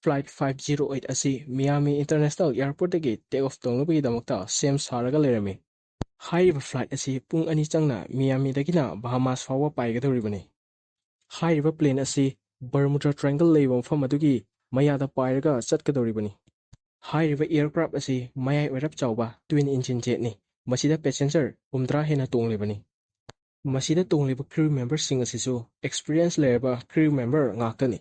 Flight 508 asi Miami International Airport dagi take off tongnabagidamakta sem saraga leirami. Hairiba flight asi pung ani changna Miami dagina Bahamas fawa paigadoribani. Hairiba plane asi Bermuda Triangle leiba mafam adugi mayada pairaga chatkadoribani. Hairiba aircraft asi mayai oirap chawba twin engine jet ni. Masida passenger umdra hena tonglibani. Masida tongliba crew member sing asisu experience leirba crew member ngaktani.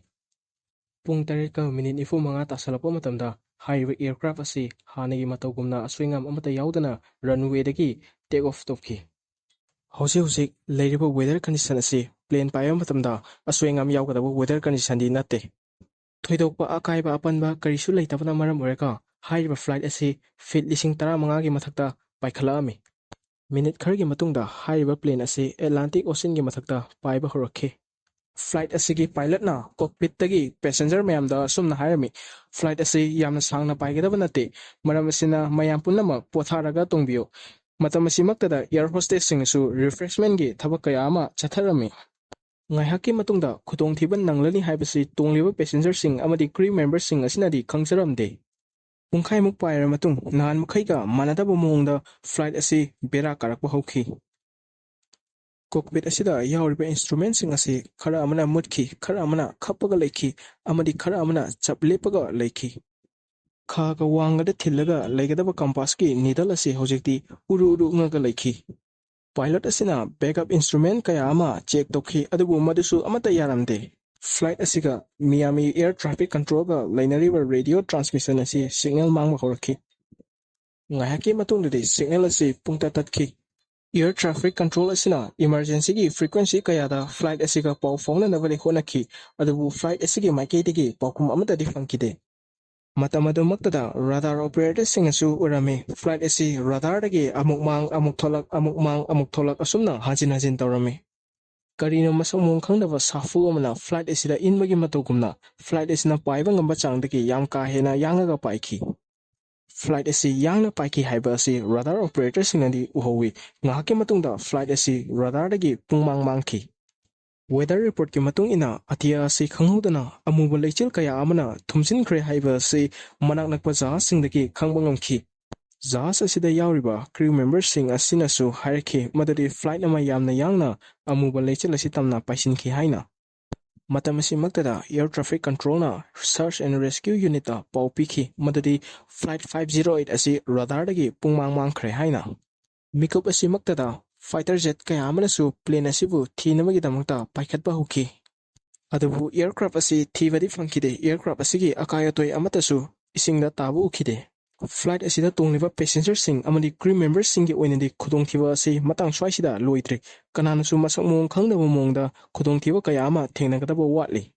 Pung tarika minute nifu mga tasalapa matamda hairiba aircraft asi hanagi matawgumna aswingam amata yaudana runway dagi take off topki. Hosik leiriba weather condition asi plane paiba matamda aswingam yaugadabu weather condition di natte. Thoidokpa akaiba apanba karisu leitabana maram oreka hairiba flight asi feet 10,000 gi mathakta paikhalami. Minute khargi matungda hairiba plane asi Atlantic Ocean gi mathakta paiba horakhi. Flight asigi pilot na cockpit tagi passenger mayam da sumna hairami. Flight asi yamna sangna paigadaba nate maram asina mayam punama potharaga tongbiyo. Matam asimaktada air hostess singasu refreshment gi thabak kaya ama chatharami. Ngaihaki matungda Khudong thiban nanglani haibasi tongliba passenger sing amadi crew member sing asina di khangsaramde. Pungkhai muk paira matung nan mukhaiga manadaba mongda flight asi bera karakpa hauki. Cockpit asida yauriba instrument sing asi khara amana mutki khara amana khappaga leiki amadi khara amana chaplepaga leiki. Khaga wangada thillaga leigadaba compass ki needle asi hojikti uru ngaga leiki. Pilot asina backup instrument kaya ama check tokhi adubu madusu amata yaramde. Flight asiga Miami air traffic control ga lainariba radio transmission asi signal mangma horakhi. Ngahaki matungdadi signal asi pungta tatki. Air traffic control asina emergency gi frequency kaya da flight asiga pau phone na bali honaki adubu flight asigi maikei digi paukum amata di fangkide. Matamadu maktada radar operator singasu urame flight asi radar dagi amuk mang amuk tholak asumna hajin taurame. Karino masamung khangdaba safu amana flight asida inbagi matogumna flight asina paiba ngamba changdagi yam ka hena yangaga paiki. Flight asi yangna paiki haiba asi radar operator sinadi uhowi ngahaki matungda flight asi radar dagi pungmang mangki. Weather report ki matung ina atia asi khanghodana amuba leichil kaya amana thumsin khre haiba asi manak nakpa jahas singdagi khangbangomki. Jahas asida yauriba crew members sing asina su hairki madadi flight ama yamna yangna amuba leichil asi tamna paisinki haina. Matamasi maktada air traffic control na search and rescue unit ta pau piki madadi flight 508 asi radar dagi pungmang khre haina. Mikup asi maktada fighter jet kaya amana su plane asibu thinamagi damakta paikhatba huki. Adubu aircraft asi thibadi fangkide aircraft asigi akayatoi amata su isingda tabu ukide. Flight asida tongliba passenger sing amadi crew members singi oinadi khudong thiba asi matang swaisida loitre kananasu masak mong khangdaba mongda khudong thiba kaya ama thengnagadaba watli.